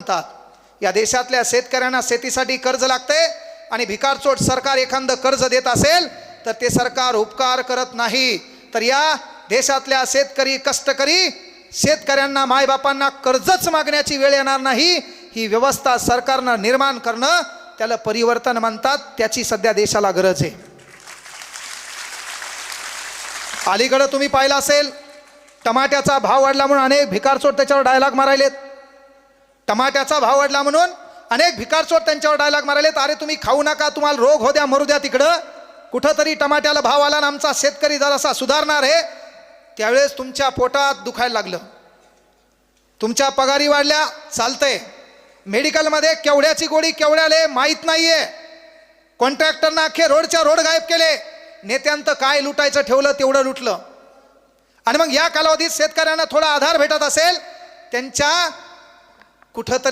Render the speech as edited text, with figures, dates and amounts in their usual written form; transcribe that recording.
या देशातल्या शेतकऱ्यांना शेतीसाठी कर्ज लागते आणि भिकारचोट सरकार एखादं कर्ज देत असेल तर ते सरकार उपकार करत नाही, तर या देशातल्या शेतकरी कष्टकरी शेतकऱ्यांना मायबापांना कर्जच मागण्याची वेळ येणार नाही, ही व्यवस्था सरकारनं निर्माण करणं त्याला परिवर्तन म्हणतात. त्याची सध्या देशाला गरज आहे. अलीकडे तुम्ही पाहिलं असेल टमाट्याचा भाव वाढला म्हणून अनेक भिकारचोट त्याच्यावर डायलॉग मारायलेत. टमाट्याचा भाव वाढला म्हणून अनेक भिकारचोट त्यांच्यावर डायलॉग मारायलेत. अरे तुम्ही खाऊ नका, तुम्हाला रोग हो द्या, मरू द्या तिकडं. कुठंतरी टमाट्याला भाव आला आणि आमचा शेतकरी जरासा सुधारणार आहे, त्यावेळेस तुमच्या पोटात दुखायला लागलं. तुमच्या पगारी वाढल्या, चालतंय. मेडिकलमध्ये केवढ्याची गोळी केवढ्याले माहीत नाहीये. कॉन्ट्रॅक्टरनं अख्खे रोडच्या रोड गायब केले. नेत्यांत काय लुटायचं ठेवलं तेवढं लुटलं. आणि मग या कालावधीत शेतकऱ्यांना थोडा आधार भेटत असेल, त्यांच्या कुठंतरी